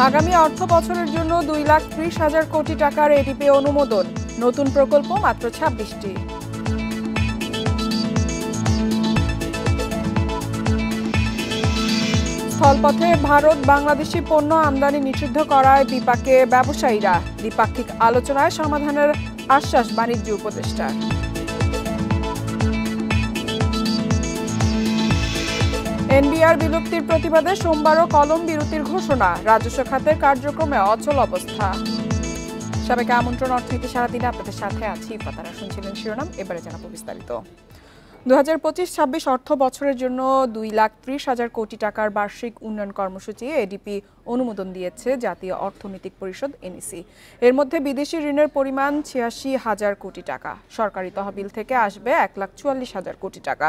আগামী অর্থ বছরের জন্য 2,30,000 কোটি টাকার এডিপি অনুমোদন। নতুন প্রকল্প মাত্র 26টি। স্থলপথে ভারত বাংলাদেশি পণ্য আমদানি নিষিদ্ধ করায় বিপাকে ব্যবসায়ীরা। দ্বিপাক্ষিক আলোচনায় সমাধানের আশ্বাস বাণিজ্য উপদেষ্টার। এনবিআর বিলুপ্তির প্রতিবাদে সোমবারও কলম বিরতির ঘোষণা। রাজস্ব খাতের কার্যক্রমে অচল অবস্থা। সবাইকে আমন্ত্রণ অর্থনীতি সারাদিনে আপনাদের সাথে আছি। পাতারা শুনছিলেন শিরোনাম, এবারে জানাবো বিস্তারিত। 2025-26 অর্থ বছরের জন্য 2,30,000 কোটি টাকার বার্ষিক উন্নয়ন কর্মসূচি এডিপি অনুমোদন দিয়েছে জাতীয় অর্থনৈতিক পরিষদ এনইসি। এর মধ্যে বিদেশি ঋণের পরিমাণ 86,000 কোটি টাকা। সরকারি তহবিল থেকে আসবে 1,44,000 কোটি টাকা।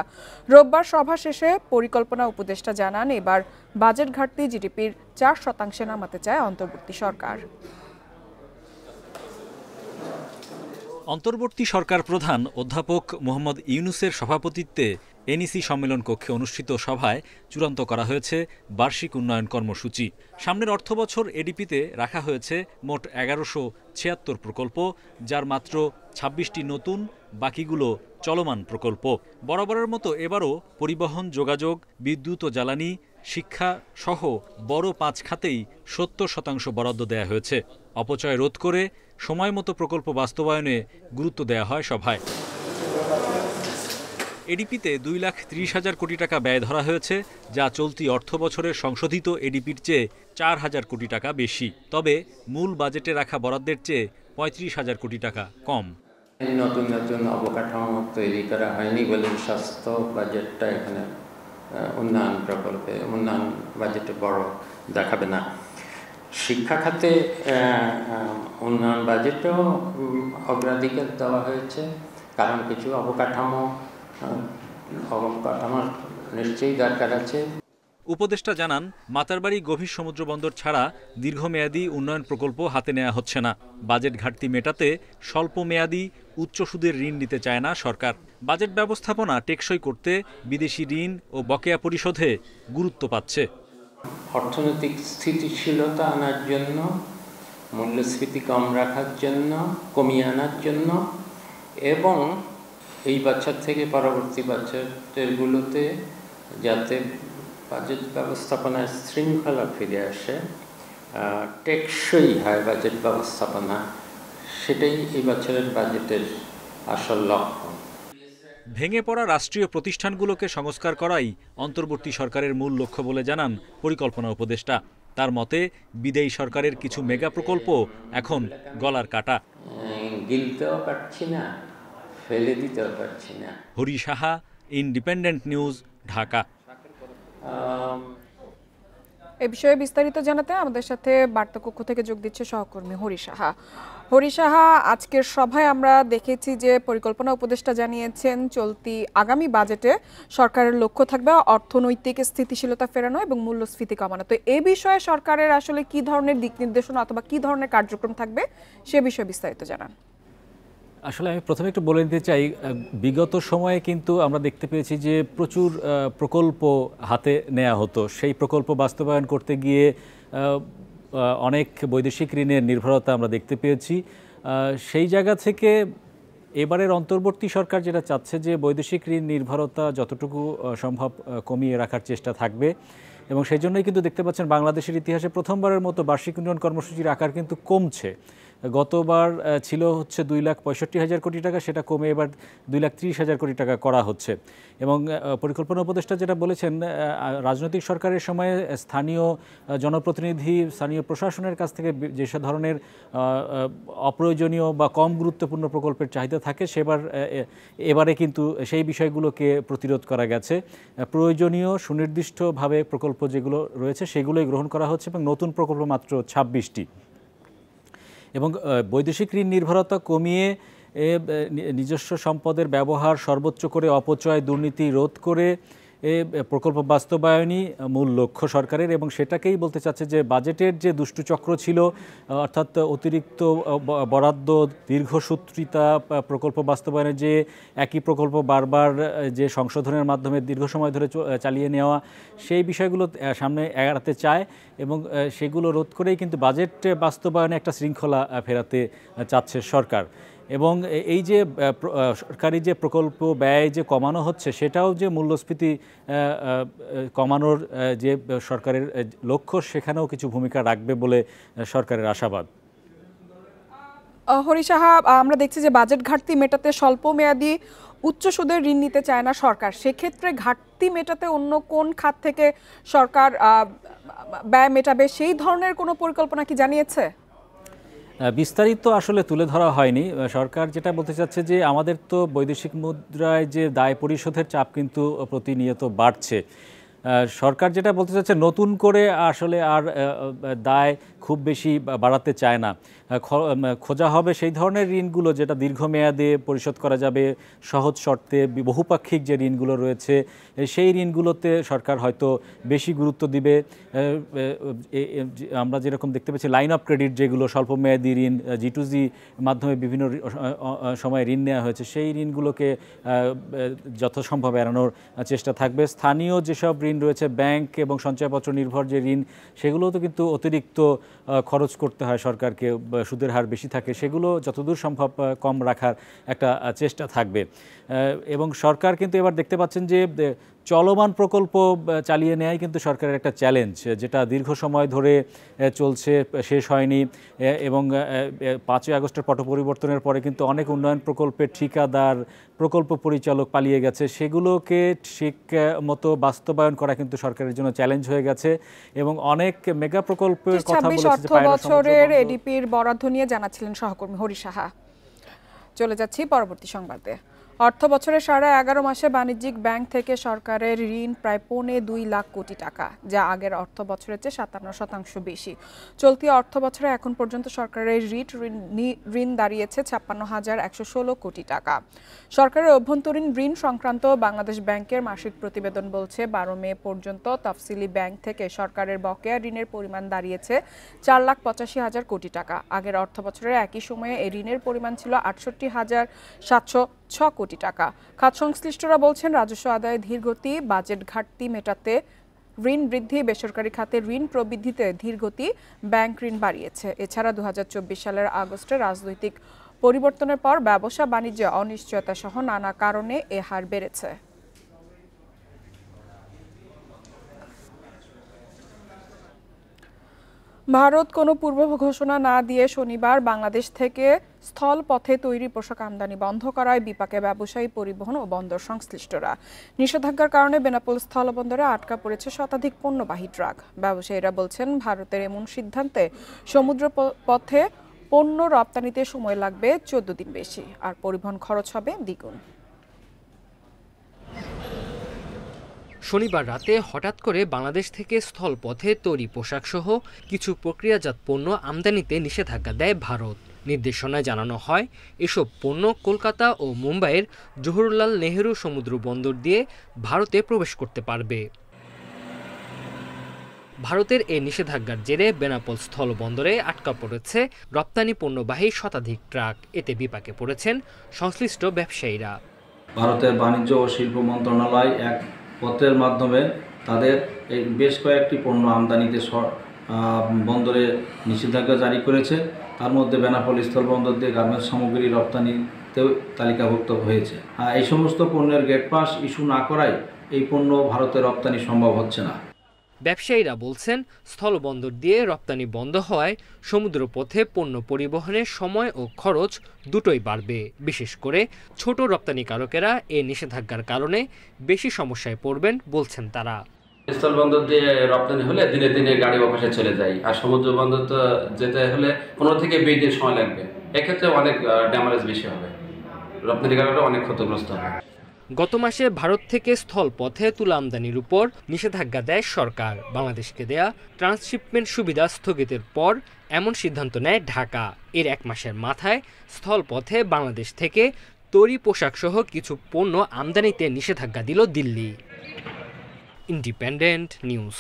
রোববার সভা শেষে পরিকল্পনা উপদেষ্টা জানান, এবার বাজেট ঘাটতি জিডিপির 4% নামাতে চায় অন্তর্বর্তী সরকার। অন্তর্বর্তী সরকার প্রধান অধ্যাপক মোহাম্মদ ইউনূসের সভাপতিত্বে এনইসি সম্মেলন কক্ষে অনুষ্ঠিত সভায় চূড়ান্ত করা হয়েছে বার্ষিক উন্নয়ন কর্মসূচি। সামনের অর্থবছর এডিপিতে রাখা হয়েছে মোট 1176 প্রকল্প, যার মাত্র 26টি নতুন, বাকিগুলো চলমান প্রকল্প। বরাবরের মতো এবারও পরিবহন, যোগাযোগ, বিদ্যুৎ ও জ্বালানি, শিক্ষা সহ বড় 5 খাতেই 70% বরাদ্দ দেয়া হয়েছে। অপচয় রোধ করে সময় মতো প্রকল্প বাস্তবায়নে গুরুত্ব দেয়া হয় সভায়। এডিপিতে 2,30,000 কোটি টাকা ব্যয় ধরা হয়েছে, যা চলতি অর্থ বছরের সংশোধিত এডিপির চেয়ে 4,000 কোটি টাকা বেশি। তবে মূল বাজেটে রাখা বরাদ্দের চেয়ে 35,000 কোটি টাকা কম। নতুন নতুন অবকাঠামো তৈরি করা হয়নি বলে স্বাস্থ্য বাজেটটা এখানে উন্নয়ন প্রকল্পে উন্নয়ন বাজেটে বড় দেখাবে না। শিক্ষা খাতে উন্নয়ন বাজেটেও অগ্রাধিকার দেওয়া হয়েছে, কারণ কিছু অবকাঠামো নিশ্চয়ই দরকার আছে। উপদেষ্টা জানান, মাতারবাড়ি গভীর সমুদ্র বন্দর ছাড়া দীর্ঘমেয়াদী উন্নয়ন প্রকল্প হাতে নেওয়া হচ্ছে না। বাজেট ঘাটতি মেটাতে স্বল্প মেয়াদী উচ্চ সুদের ঋণ নিতে চায় না সরকার। বাজেট ব্যবস্থাপনা টেকসই করতে বিদেশি ঋণ ও বকেয়া পরিশোধে গুরুত্ব পাচ্ছে। অর্থনৈতিক স্থিতিশীলতা আনার জন্য, মূল্যস্ফীতি কম রাখার জন্য, কমিয়ে আনার জন্য, এবং এই বছর থেকে পরবর্তী বছরগুলোতে যাতে বাজেট ব্যবস্থাপনার শৃঙ্খলা ফিরে আসে, টেকসই হয় বাজেট ব্যবস্থাপনা, সেটাই এই বছরের বাজেটের আসল লক্ষ্য। ভেঙে পড়া রাষ্ট্রীয় প্রতিষ্ঠানগুলোকে সংস্কার করাই অন্তর্বর্তী সরকারের মূল লক্ষ্য বলে জানান পরিকল্পনা উপদেষ্টা। তার মতে, বিদেয়ী সরকারের কিছু মেগা প্রকল্প এখন গলার কাটা। গিলতেও পারছি না, ফেলে দিতেও পারছি না। Hari Saha, independent news, Dhaka. এ বিষয়ে বিস্তারিত জানাতে আমাদের সাথে বার্তাকক্ষ থেকে যোগ দিচ্ছে সহকর্মী হরি সাহা। হরি সাহা, আজকের সভায় আমরা দেখেছি যে পরিকল্পনা উপদেষ্টা জানিয়েছেন চলতি আগামী বাজেটে সরকারের লক্ষ্য থাকবে অর্থনৈতিক স্থিতিশীলতা ফেরানো এবং মূল্যস্ফীতি কমানো। তো এই বিষয়ে সরকারের আসলে কি ধরনের দিক নির্দেশনা অথবা কি ধরনের কার্যক্রম থাকবে সে বিষয়ে বিস্তারিত জানান। আসলে আমি প্রথমে একটু বলে দিতে চাই, বিগত সময়ে কিন্তু আমরা দেখতে পেয়েছি যে প্রচুর প্রকল্প হাতে নেওয়া হতো। সেই প্রকল্প বাস্তবায়ন করতে গিয়ে অনেক বৈদেশিক ঋণের নির্ভরতা আমরা দেখতে পেয়েছি। সেই জায়গা থেকে এবারের অন্তর্বর্তী সরকার যেটা চাচ্ছে যে বৈদেশিক ঋণ নির্ভরতা যতটুকু সম্ভব কমিয়ে রাখার চেষ্টা থাকবে, এবং সেই জন্যই কিন্তু দেখতে পাচ্ছেন বাংলাদেশের ইতিহাসে প্রথমবারের মতো বার্ষিক উন্নয়ন কর্মসূচির আকার কিন্তু কমছে। গতবার ছিল হচ্ছে 2,65,000 কোটি টাকা, সেটা কমে এবার 2,30,000 কোটি টাকা করা হচ্ছে। এবং পরিকল্পনা উপদেষ্টা যেটা বলেছেন, রাজনৈতিক সরকারের সময়ে স্থানীয় জনপ্রতিনিধি, স্থানীয় প্রশাসনের কাছ থেকে যেসব ধরনের অপ্রয়োজনীয় বা কম গুরুত্বপূর্ণ প্রকল্পের চাহিদা থাকে, এবারে কিন্তু সেই বিষয়গুলোকে প্রতিরোধ করা গেছে। প্রয়োজনীয় সুনির্দিষ্টভাবে প্রকল্প যেগুলো রয়েছে সেগুলোই গ্রহণ করা হচ্ছে, এবং নতুন প্রকল্প মাত্র 26টি। এবং বৈদেশিক ঋণ নির্ভরতা কমিয়ে নিজস্ব সম্পদের ব্যবহার সর্বোচ্চ করে অপচয়, দুর্নীতি রোধ করে প্রকল্প বাস্তবায়নই মূল লক্ষ্য সরকারের, এবং সেটাকেই বলতে চাচ্ছে যে বাজেটের যে দুষ্টচক্র ছিল, অর্থাৎ অতিরিক্ত বরাদ্দ, দীর্ঘসূত্রিতা, প্রকল্প বাস্তবায়নের যে একই প্রকল্প বারবার যে সংশোধনের মাধ্যমে দীর্ঘ সময় ধরে চালিয়ে নেওয়া, সেই বিষয়গুলো সামনে এড়াতে চায় এবং সেগুলো রোধ করেই কিন্তু বাজেট বাস্তবায়নে একটা শৃঙ্খলা ফেরাতে চাচ্ছে সরকার। এবং এই যে সরকারি যে প্রকল্প ব্যয় যে কমানো হচ্ছে, সেটাও যে মূল্যস্ফীতি কমানোর যে সরকারের লক্ষ্য, সেখানেও কিছু ভূমিকা রাখবে বলে সরকারের আশাবাদ। হরি সাহা, আমরা দেখছি যে বাজেট ঘাটতি মেটাতে স্বল্প মেয়াদী উচ্চ সুদের ঋণ নিতে চায় না সরকার। সেক্ষেত্রে ঘাটতি মেটাতে অন্য কোন খাত থেকে সরকার ব্যয় মেটাবে, সেই ধরনের কোনো পরিকল্পনা কি জানিয়েছে? বিস্তারিত আসলে তুলে ধরা হয়নি। সরকার যেটা বলতে চাচ্ছে যে আমাদের তো বৈদেশিক মুদ্রায় যে দায় পরিশোধের চাপ কিন্তু প্রতিনিয়ত বাড়ছে। সরকার যেটা বলতে চাচ্ছে, নতুন করে আসলে আর দায় খুব বেশি বাড়াতে চায় না। খোঁজা হবে সেই ধরনের ঋণগুলো যেটা দীর্ঘমেয়াদে পরিশোধ করা যাবে, সহজ শর্তে, বহুপাক্ষিক যে ঋণগুলো রয়েছে সেই ঋণগুলোতে সরকার হয়তো বেশি গুরুত্ব দিবে। আমরা যেরকম দেখতে পাচ্ছি লাইন অফ ক্রেডিট, যেগুলো স্বল্পমেয়াদী ঋণ, G2G মাধ্যমে বিভিন্ন সময় ঋণ নেওয়া হয়েছে, সেই ঋণগুলোকে যথাসম্ভব এড়ানোর চেষ্টা থাকবে। স্থানীয় যেসব ঋণ রয়েছে, ব্যাংক এবং সঞ্চয়পত্র নির্ভর যে ঋণ, সেগুলোও তো কিন্তু অতিরিক্ত খরচ করতে হয় সরকারকে, সুদের হার বেশি থাকে, সেগুলো যতদূর সম্ভব কম রাখার একটা চেষ্টা থাকবে। এবং সরকার কিন্তু এবার দেখতে পাচ্ছেন যে চলমান প্রকল্প চালিয়ে নেওয়াই কিন্তু সরকারের একটা চ্যালেঞ্জ, যেটা দীর্ঘ সময় ধরে চলছে, শেষ হয়নি। এবং 5ই আগস্টের পট পরিবর্তনের পরে কিন্তু অনেক উন্নয়ন প্রকল্পের ঠিকাদার, প্রকল্প পরিচালক পালিয়ে গেছে। সেগুলোকে ঠিক মতো বাস্তবায়ন করা কিন্তু সরকারের জন্য চ্যালেঞ্জ হয়ে গেছে। এবং অনেক মেগা প্রকল্পের কথা বলেছে। 26 বছরের এডিপির বরাদ্দ নিয়ে জানাচ্ছিলেন সহকর্মী হরি সাহা। চলে যাচ্ছি পরবর্তী সংবাদে। অর্থ বছরের সাড়ে 11 মাসে বাণিজ্যিক ব্যাংক থেকে সরকারের ঋণ প্রায় 2.25 লাখ কোটি টাকা, যা আগের অর্থ বছরের চেয়ে 57% বেশি। চলতি অর্থ বছরে এখন পর্যন্ত সরকারের ঋণ দাঁড়িয়েছে 56,116 কোটি টাকা। সরকারের অভ্যন্তরীণ ঋণ সংক্রান্ত বাংলাদেশ ব্যাংকের মাসিক প্রতিবেদন বলছে, 12 মে পর্যন্ত তফসিলি ব্যাংক থেকে সরকারের বকেয়া ঋণের পরিমাণ দাঁড়িয়েছে 4,85,000 কোটি টাকা। আগের অর্থ বছরের একই সময়ে এই ঋণের পরিমাণ ছিল 68,706 কোটি টাকা। খাত সংশ্লিষ্টরা বলছেন, রাজস্ব আদায়ে ধীরগতি, বাজেট ঘাটতি মেটাতে ঋণ বৃদ্ধি, বেসরকারি খাতে ঋণ প্রবৃদ্ধিতে ধীরগতি ব্যাংক ঋণ বাড়িয়েছে। এছাড়া 2024 সালের আগস্টে রাজনৈতিক পরিবর্তনের পর ব্যবসা বাণিজ্যে অনিশ্চয়তা সহ নানা কারণে এ হার বেড়েছে। ভারত কোনো পূর্ব ঘোষণা না দিয়ে শনিবার বাংলাদেশ থেকে স্থল পথে তৈরি পোশাক আমদানি বন্ধ করায় বিপাকে ব্যবসায়ী, পরিবহন ও বন্দর সংশ্লিষ্টরা। নিষেধাজ্ঞার কারণে বেনাপোল স্থলবন্দরে আটকা পড়েছে শতাধিক পণ্যবাহী ট্রাক। ব্যবসায়ীরা বলছেন, ভারতের এমন সিদ্ধান্তে সমুদ্র পথে পণ্য রপ্তানিতে সময় লাগবে 14 দিন বেশি, আর পরিবহন খরচ হবে দ্বিগুণ। শনিবার রাতে হঠাৎ করে বাংলাদেশ থেকে স্থলপথে তৈরি পোশাকসহ কিছু প্রক্রিয়াজাত পণ্য আমদানিতে নিষেধাজ্ঞা দেয় ভারত। নির্দেশনায় জানানো হয়, এসব পণ্য কলকাতা ও মুম্বাইয়ের জওহরলাল নেহেরু সমুদ্র বন্দর দিয়ে ভারতে প্রবেশ করতে পারবে। ভারতের এই নিষেধাজ্ঞার জেরে বেনাপোল স্থল বন্দরে আটকা পড়েছে রপ্তানি পণ্যবাহী শতাধিক ট্রাক। এতে বিপাকে পড়েছেন সংশ্লিষ্ট ব্যবসায়ীরা। ভারতের বাণিজ্য ও শিল্প মন্ত্রণালয় এক পত্রের মাধ্যমে তাদের এই বেশ কয়েকটি পণ্য আমদানিতে বন্দরে নিষেধাজ্ঞা জারি করেছে। তার মধ্যে বেনাপোল স্থলবন্দর দিয়ে গার্মেন্টস সামগ্রী রপ্তানিতেও তালিকাভুক্ত হয়েছে। এই সমস্ত পণ্যের গেট পাস ইস্যু না করায় এই পণ্য ভারতে রপ্তানি সম্ভব হচ্ছে না। ব্যবসায়ীরা বলছেন, স্থলবন্দর দিয়ে রপ্তানি বন্ধ হওয়ায় সমুদ্রপথে পণ্য পরিবহনের সময় ও খরচ দুটোই বাড়বে। বিশেষ করে ছোট রপ্তানিকারকেরা এই নিষেধাজ্ঞার কারণে বেশি সমস্যায় পড়বেন বলছেন তারা। স্থলবন্দর দিয়ে রপ্তানি হলে দিনে দিনে গাড়ি অফিসে চলে যায়, আর সমুদ্র বন্দর তো যেতে হলে 15 থেকে 20 দিন সময় লাগবে। এক্ষেত্রে অনেক ড্যামেজ বেশি হবে, রপ্তানিকারকরা অনেক ক্ষতিগ্রস্ত হবে। গত মাসে ভারত থেকে স্থল পথে তুলা আমদানির উপর নিষেধাজ্ঞা দেয় সরকার। বাংলাদেশকে দেয়া ট্রান্সশিপমেন্ট সুবিধা স্থগিতের পর এমন সিদ্ধান্ত নেয় ঢাকা। এর 1 মাসের মাথায় স্থল পথে বাংলাদেশ থেকে তৈরি পোশাকসহ কিছু পণ্য আমদানিতে নিষেধাজ্ঞা দিল দিল্লি। Independent news.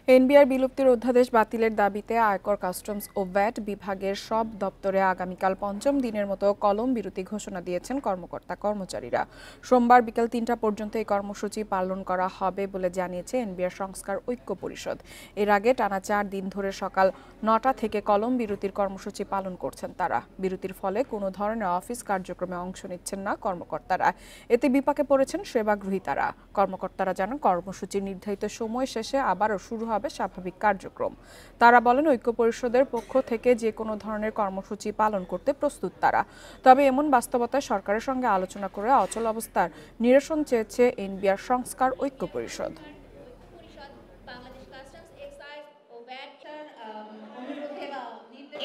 এনবিআর বিলুপ্তির অধ্যাদেশ বাতিলের দাবিতে আয়কর, কাস্টমস ও ভ্যাট বিভাগের সব দপ্তরে আগামীকাল পঞ্চম দিনের মতো কলম বিরতি ঘোষণা দিয়েছেন কর্মকর্তা-কর্মচারীরা। সোমবার বিকেল ৩টা পর্যন্ত এই কর্মসূচি পালন করা হবে বলে জানিয়েছে এনবিআর সংস্কার ঐক্য পরিষদ। এর আগে টানা ৪ দিন ধরে সকাল ৯টা থেকে কলম বিরতির কর্মসূচি পালন করছেন তারা। বিরতির ফলে কোনো ধরনের অফিস কার্যক্রমে অংশ নিচ্ছেন না কর্মকর্তারা। এতে বিপাকে পড়েছেন সেবাগ্রহীতারা। কর্মকর্তারা জানান, কর্মসূচির নির্ধারিত সময় শেষে আবারও শুরু হবে স্বাভাবিক কার্যক্রম। তারা বলেন, ঐক্য পরিষদের পক্ষ থেকে যে কোনো ধরনের কর্মসূচি পালন করতে প্রস্তুত তারা। তবে এমন বাস্তবতায় সরকারের সঙ্গে আলোচনা করে অচল অবস্থার নিরসন চেয়েছে এনবিআর সংস্কার ঐক্য পরিষদ।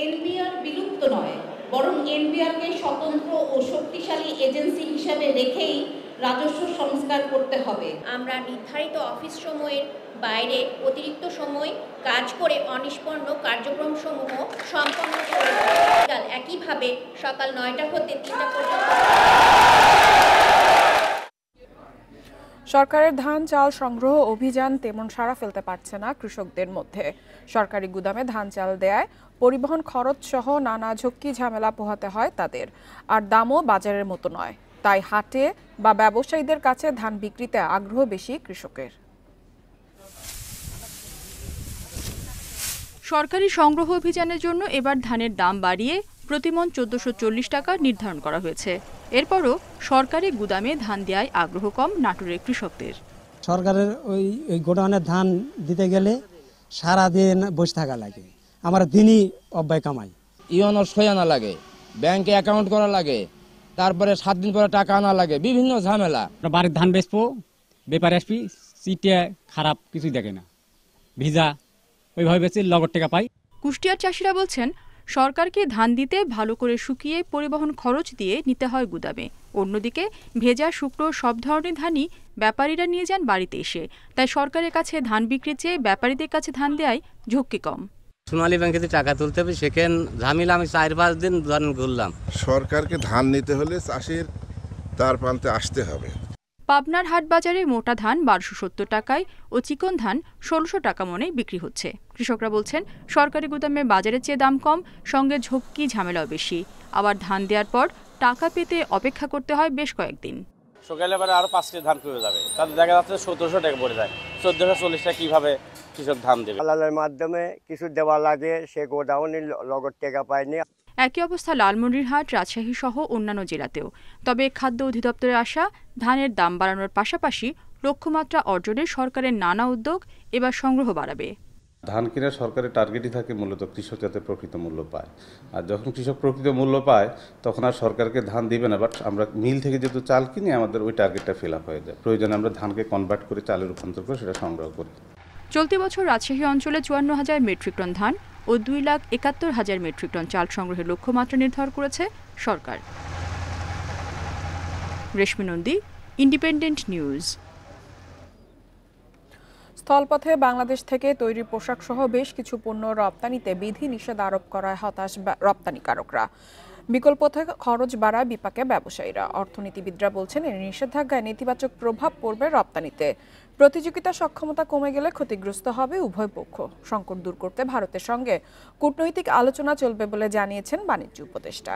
এনবিআর বিলুপ্ত নয়, বরং এনবিআরকে স্বতন্ত্র ও শক্তিশালী এজেন্সি হিসেবে রেখেই রাজস্ব সংস্কার করতে হবে। আমরা নির্ধারিত অফিস সময়ের বাইরে অতিরিক্ত সময় কাজ করে অনিষ্পন্ন কার্যক্রম সমূহ সম্পন্ন করে একইভাবে সকাল ৯টা হতে ৩টা পর্যন্ত। সরকারের ধান চাল সংগ্রহ অভিযান তেমন সাড়া ফেলতে পারছে না কৃষকদের মধ্যে। সরকারি গুদামে ধান চাল দেয় পরিবহন খরচ সহ নানা ঝক্কি ঝামেলা পোহাতে হয় তাদের। আর দামও বাজারের মতো নয়, তাই হাটে বা ব্যবসায়ীদের কাছে ধান বিক্রিতে আগ্রহ বেশি কৃষকের। সরকারি সংগ্রহ অভিযানের জন্য এবার ধানের দাম বাড়িয়ে প্রতিমণ ১৪৪০ টাকা নির্ধারণ করা হয়েছে। এরপরও সরকারি গুদামে ধান দেওয়ায় আগ্রহ কম নাটোরের কৃষকদের। সরকারের ওই গোডাউনের ধান দিতে গেলে সারাদিন বসে থাকা লাগে, আমার দিনই অব্যয় কামাই। ইউনোর সই আনা লাগে, ব্যাংকে অ্যাকাউন্ট করা লাগে, তারপরে 7 দিন পরে টাকা আনা লাগে, বিভিন্ন ঝামেলা। বাড়ির ধান বেচবো, বেপারে আসবি, সিটে খারাপ কিছুই দেখে না, ভিজা ওইভাবে বেচে লগর টাকা পাই। কুষ্টিয়ার চাষিরা বলছেন, সরকারকে ধান দিতে ভালো করে শুকিয়ে পরিবহন খরচ দিয়ে নিতে হয় গুদামে। অন্যদিকে ভেজা শুকনো সব ধরনের ধানই ব্যাপারীরা নিয়ে যান বাড়িতে এসে। তাই সরকারের কাছে ধান বিক্রির চেয়ে ব্যাপারীদের কাছে ধান দেয় ঝক্কি কম। সোনালী ব্যাংকে টাকা তুলতে হবে, সেখানে ঝামেলা আমি ৪-৫ দিন ঘুরলাম। সরকারকে ধান নিতে হলে চাষির তার প্রান্তে আসতে হবে। পাবনার হাট বাজারে মোটা ধান ১২৭০ টাকায় ও চিকন ধান ১৬০০ টাকা মনে বিক্রি হচ্ছে। কৃষকরা বলছেন, সরকারি গুদামে বাজারের চেয়ে দাম কম, সঙ্গে ঝক্কি ঝামেলাও বেশি। আবার ধান দেওয়ার পর টাকা পেতে অপেক্ষা করতে হয় বেশ কয়েকদিন। সকালে পরে আরো 5 কেজি ধান কমে যাবে, তাতে দেখা যাচ্ছে ১৭০০ টাকা পড়ে যায়। ১৪৪০ টাকা কিভাবে কৃষক ধান দেবে? দালালের মাধ্যমে কিছু দেওয়া লাগে, সে গোডাউনে লগর টাকা পায়নি। একই অবস্থা লালমনিরহাট, রাজশাহী সহ অন্যান্য জেলাতেও। তবে খাদ্য অধিদপ্তরে আসা ধানের দাম বাড়ানোর পাশাপাশি লক্ষ্যমাত্রা অর্জনের সরকারের নানা উদ্যোগ এবার সংগ্রহ বাড়াবে। ধান কেনার সরকারের টার্গেটই থাকে মূলত কৃষক যাতে প্রকৃত মূল্য পায়। আর যখন কৃষক প্রকৃত মূল্য পায় তখন আর সরকারকে ধান দিবে না, বাট আমরা মিল থেকে যেহেতু চাল কিনি আমাদের ওই টার্গেটটা ফিল আপ হয়ে যায়। প্রয়োজনে আমরা ধানকে কনভার্ট করে চালে রূপান্তর করে সেটা সংগ্রহ করি। চলতি বছর রাজশাহী অঞ্চলে ৫৪,০০০ মেট্রিক টন ধান ও ২,৭১,০০০ মেট্রিক টন চাল সংগ্রহের লক্ষ্যমাত্রা নির্ধারণ করেছে সরকার। রেশমি নন্দী, ইন্ডিপেন্ডেন্ট নিউজ। স্থলপথে বাংলাদেশ থেকে তৈরি পোশাক সহ বেশ কিছু পণ্য রপ্তানিতে বিধি নিষেধ আরোপ করায় হতাশ রপ্তানিকারকরা। বিকল্প থেকে খরচ বাড়ায় বিপাকে ব্যবসায়ীরা। অর্থনীতিবিদরা বলছেন, এই নিষেধাজ্ঞায় নেতিবাচক প্রভাব পড়বে রপ্তানিতে। প্রতিযোগিতা সক্ষমতা কমে গেলে ক্ষতিগ্রস্ত হবে উভয় পক্ষ। সংকট দূর করতে ভারতের সঙ্গে কূটনৈতিক আলোচনা চলবে বলে জানিয়েছেন বাণিজ্য উপদেষ্টা।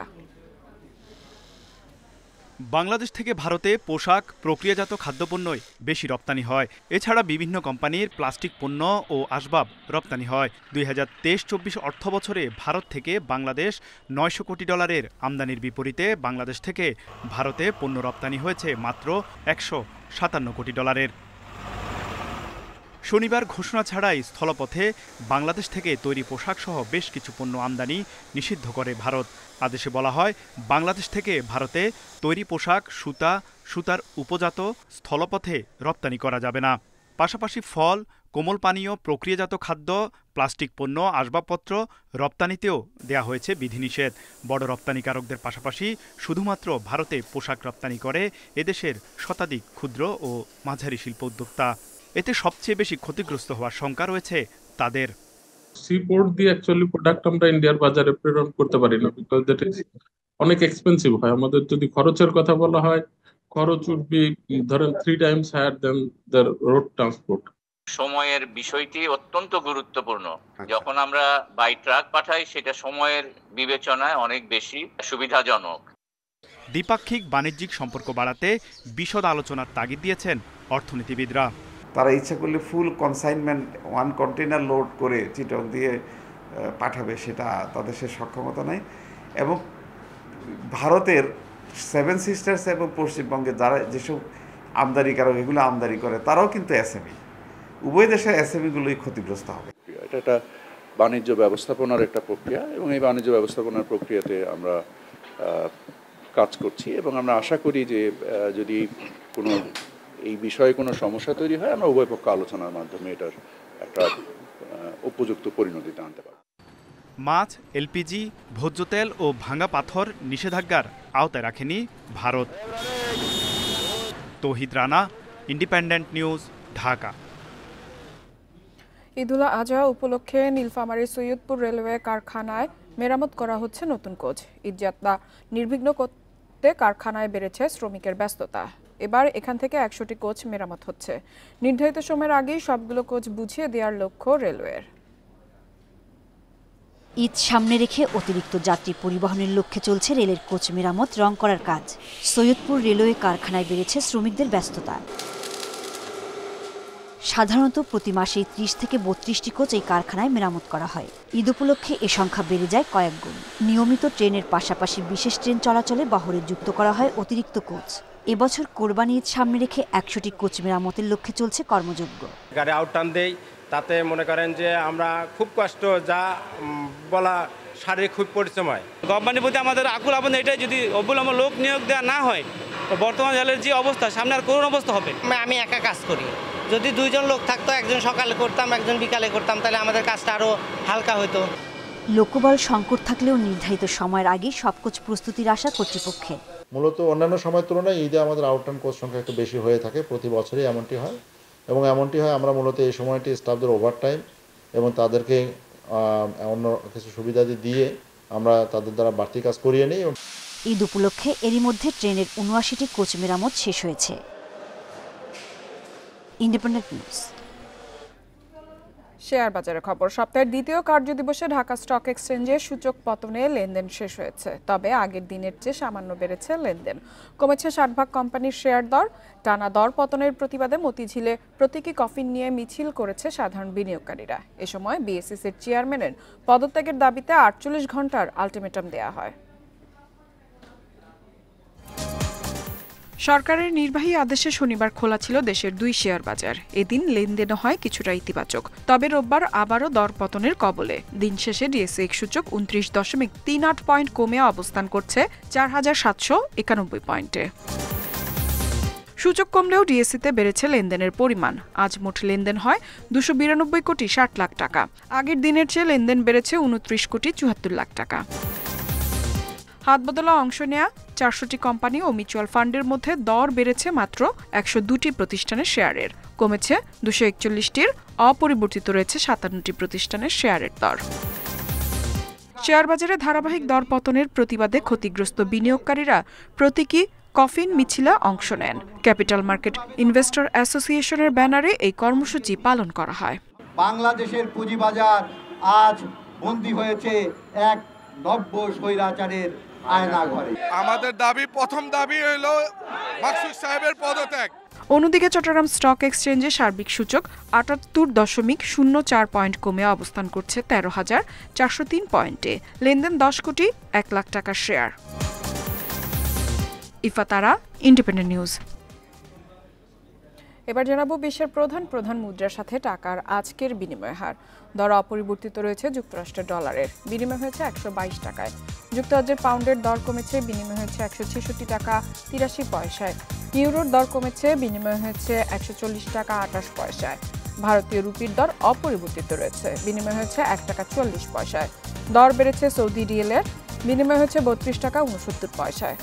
বাংলাদেশ থেকে ভারতে পোশাক, প্রক্রিয়াজাত খাদ্যপণ্যই বেশি রপ্তানি হয়। এছাড়া বিভিন্ন কোম্পানির প্লাস্টিক পণ্য ও আসবাব রপ্তানি হয়। ২০২৩-২৪ অর্থবছরে ভারত থেকে বাংলাদেশ $৯০০ কোটি আমদানির বিপরীতে বাংলাদেশ থেকে ভারতে পণ্য রপ্তানি হয়েছে মাত্র $১৫৭ কোটি। শনিবার ঘোষণা ছাড়াই স্থলপথে বাংলাদেশ থেকে তৈরি পোশাকসহ বেশ কিছু পণ্য আমদানি নিষিদ্ধ করে ভারত। আদেশে বলা হয়, বাংলাদেশ থেকে ভারতে তৈরি পোশাক, সুতার উপজাত স্থলপথে রপ্তানি করা যাবে না। পাশাপাশি ফল, কোমল পানীয়, প্রক্রিয়াজাত খাদ্য, প্লাস্টিক পণ্য, আসবাবপত্র রপ্তানিতেও দেয়া হয়েছে বিধিনিষেধ। বড় রপ্তানিকারকদের পাশাপাশি শুধুমাত্র ভারতে পোশাক রপ্তানি করে এদেশের শতাধিক ক্ষুদ্র ও মাঝারি শিল্প উদ্যোক্তা। এতে সবচেয়ে বেশি ক্ষতিগ্রস্ত হওয়ার শঙ্কা রয়েছে তাদের। সি পোর্ট দিয়ে অ্যাকচুয়ালি প্রোডাক্ট আমরা ইন্ডিয়ার বাজারে প্রেরণ করতে পারি না, বিকজ দ্যাট ইজ অনেক এক্সপেন্সিভ হয়। আমাদের যদি খরচের কথা বলা হয়, খরচ উড বি ধরেন 3 times higher than the road transport. সময়ের বিষয়টি অত্যন্ত গুরুত্বপূর্ণ। যখন আমরা বাই ট্রাক পাঠাই সেটা সময়ের বিবেচনায় অনেক বেশি সুবিধাজনক। দ্বিপাক্ষিক বাণিজ্যিক সম্পর্ক বাড়াতে বিশদ আলোচনার তাগিদ দিয়েছেন অর্থনীতিবিদরা। তারা ইচ্ছা করলে ফুল কনসাইনমেন্ট 1 কন্টেনার লোড করে চিটং দিয়ে পাঠাবে, সেটা তাদের সে সক্ষমতা নাই। এবং ভারতের 7 সিস্টার্স এবং পশ্চিমবঙ্গে যারা যেসব আমদানিকারক এগুলো আমদানি করে তারাও কিন্তু এসএমই, উভয় দেশের এসএমইগুলোই ক্ষতিগ্রস্ত হবে। এটা একটা বাণিজ্য ব্যবস্থাপনার একটা প্রক্রিয়া এবং এই বাণিজ্য ব্যবস্থাপনার প্রক্রিয়াতে আমরা কাজ করছি এবং আমরা আশা করি যে যদি কোনো এই বিষয়ে কোনো সমস্যা তৈরি হয় আমরা উভয় পক্ষ আলোচনার মাধ্যমে এটার একটা উপযুক্ত পরিণতিতে আনতে পারব। মাছ, এলপিজি, ভোজ্য তেল ও ভাঙা পাথর নিষেধাজ্ঞার আওতায় রাখেনি ভারত। তৌহিদ রানা, ইন্ডিপেন্ডেন্ট নিউজ, ঢাকা। ঈদুল আজহা উপলক্ষে নীলফামারীর সৈয়দপুর রেলওয়ে কারখানায় মেরামত করা হচ্ছে নতুন কোচ। ঈদযাত্রা নির্বিঘ্ন করতে কারখানায় বেড়েছে শ্রমিকের ব্যস্ততা। এবার এখান থেকে 100টি কোচ মেরামত হচ্ছে। নির্ধারিত সময়ের আগেই সবগুলো কোচ বুঝিয়ে দেওয়ার লক্ষ্য রেলওয়ের। ঈদ সামনে রেখে অতিরিক্ত যাত্রী পরিবহনের লক্ষ্যে চলছে রেলের কোচ মেরামত রং করার কাজ। সৈয়দপুর রেলওয়ে কারখানায় বেড়েছে শ্রমিকদের ব্যস্ততা। সাধারণত প্রতি মাসে 30 থেকে 32টি কোচ এই কারখানায় মেরামত করা হয়। ঈদ উপলক্ষে এ সংখ্যা বেড়ে যায় কয়েক গুণ। নিয়মিত ট্রেনের পাশাপাশি বিশেষ ট্রেন চলাচলে বহরে যুক্ত করা হয় অতিরিক্ত কোচ। এবছর কোরবানি ঈদ সামনে রেখে 100টি কোচ মেরামতের লক্ষ্যে চলছে কর্মযজ্ঞ। গাড়ি আউটটার্ন দেই, তাতে মনে করেন যে আমরা খুব কষ্ট, যা বলা শারীরিক খুব পরিশ্রম। গভর্নমেন্টের প্রতি আমাদের আকুল আবেদন এটাই, যদি অবিলম্বে লোক নিয়োগ দেওয়া না হয় তো বর্তমান রেলের যে অবস্থা সামনে আর করুণ অবস্থা হবে। আমি একা কাজ করি, যদি 2 জন লোক থাকতো, একজন সকালে করতাম একজন বিকালে করতাম, তাহলে আমাদের কাজটা আরো হালকা হতো। লোকবল সংকট থাকলেও নির্ধারিত সময়ের আগে সব কোচ প্রস্তুতির আশা কর্তৃপক্ষের। মূলত অন্যান্য সময়ের তুলনায় ঈদে আমাদের আউটটার্ন কোচ সংখ্যা একটু বেশি হয়ে থাকে, প্রতি বছরই এমনটি হয়। এবং এমনটি হয় আমরা মূলত এই সময়টি স্টাফদের ওভারটাইম এবং তাদেরকে অন্য কিছু সুবিধা দিয়ে আমরা তাদের দ্বারা বাড়তি কাজ করিয়ে নিই। ঈদ উপলক্ষে এরই মধ্যে ট্রেনের 79টি কোচ মেরামত শেষ হয়েছে। Independent news. শেয়ার বাজারের খবর। সপ্তাহের দ্বিতীয় কার্যদিবসে ঢাকা স্টক এক্সচেঞ্জে সূচক পতনে লেনদেন শেষ হয়েছে। তবে আগের দিনের চেয়ে সামান্য বেড়েছে লেনদেন। কমেছে 60 ভাগ কোম্পানির শেয়ার দর। টানা দর পতনের প্রতিবাদে মতিঝিলে প্রতীকী কফিন নিয়ে মিছিল করেছে সাধারণ বিনিয়োগকারীরা। এ সময় বিএসইসির চেয়ারম্যানের পদত্যাগের দাবিতে 48 ঘন্টার আলটিমেটাম দেওয়া হয়। সরকারের নির্বাহী আদেশে শনিবার খোলা ছিল দেশের 2 শেয়ার বাজার। এদিন লেনদেন হয় কিছুটা ইতিবাচক, তবে রোববার আবারও দরপতনের কবলে। দিন শেষে ডিএসইএক্স সূচক 29.38 পয়েন্ট কমে অবস্থান করছে 4791 পয়েন্টে। সূচক কমলেও ডিএসইতে বেড়েছে লেনদেনের পরিমাণ। আজ মোট লেনদেন হয় 292 কোটি 60 লাখ টাকা। আগের দিনের চেয়ে লেনদেন বেড়েছে 29 কোটি 74 লাখ টাকা। হাতবদলা অংশ নেয়া 400টি কোম্পানি ও মিউচুয়াল ফান্ডের মধ্যে দর বেড়েছে মাত্র 102টি প্রতিষ্ঠানের শেয়ারের। কমেছে 241টির, অপরিবর্তিত রয়েছে 57টি প্রতিষ্ঠানের শেয়ারের দর। শেয়ার বাজারে ধারাবাহিক দর পতনের প্রতিবাদে ক্ষতিগ্রস্ত বিনিয়োগকারীরা প্রতীকী কফিন মিছিলে অংশ নেন। ক্যাপিটাল মার্কেট ইনভেস্টর অ্যাসোসিয়েশনের ব্যানারে এই কর্মসূচি পালন করা হয়। বাংলাদেশের পুঁজিবাজার আজ বন্দী হয়েছে এক নব্য স্বৈরাচারের আয়নাঘরে। আমাদের দাবি, প্রথম দাবি হলো মাকসুদ সাহেবের পদত্যাগ। অন্যদিকে চট্টগ্রাম স্টক এক্সচেঞ্জে সার্বিক সূচক 78.04 পয়েন্ট কমে অবস্থান করছে 13,403 পয়েন্টে। লেনদেন 10 কোটি 1 লাখ টাকার শেয়ার। ইফাতারা, independent news. এবার জানাবো বিশ্বের প্রধান মুদ্রার সাথে টাকার আজকের বিনিময় হার। দর অপরিবর্তিত রয়েছে যুক্তরাষ্ট্রের ডলারের, বিনিময় হয়েছে 122 টাকায়। যুক্তরাজ্যের পাউন্ডের দর কমেছে, বিনিময় হয়েছে 166 টাকা 83 পয়সায়। ইউরোর দর কমেছে, বিনিময় হয়েছে 140 টাকা 28 পয়সায়। ভারতীয় রুপির দর অপরিবর্তিত রয়েছে, বিনিময় হয়েছে 1 টাকা 44 পয়সায়। দর বেড়েছে সৌদি রিয়েলের, বিনিময় হয়েছে 32 টাকা 69 পয়সায়।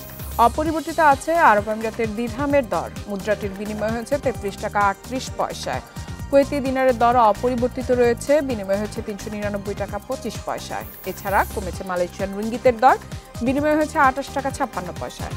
অপরিবর্তিত আছে আরব আমিরাতের দিরহামের দর, মুদ্রাটির বিনিময় হয়েছে 33 টাকা 38 পয়সায়। কুয়েতি দিনারের দর অপরিবর্তিত রয়েছে, বিনিময় হয়েছে 399 টাকা 25 পয়সায়। এছাড়া কমেছে মালয়েশিয়ান রিঙ্গিতের দর, বিনিময় হয়েছে 28 টাকা 56 পয়সায়।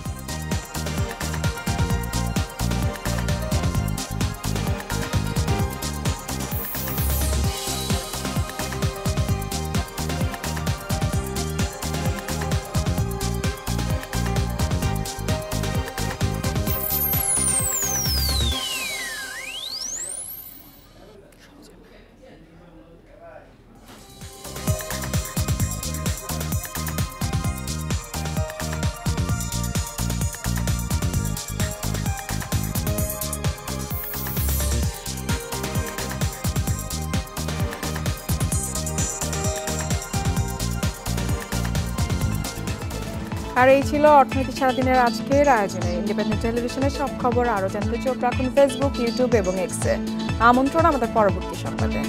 আর এই ছিল অর্থনীতি সারাদিনের আজকের আয়োজনে। ইন্ডিপেন্ডেন্ট টেলিভিশনের সব খবর আরও জানতে চোখ রাখুন ফেসবুক, ইউটিউব এবং এক্সে। আমন্ত্রণ আমাদের পরবর্তী সংবাদে।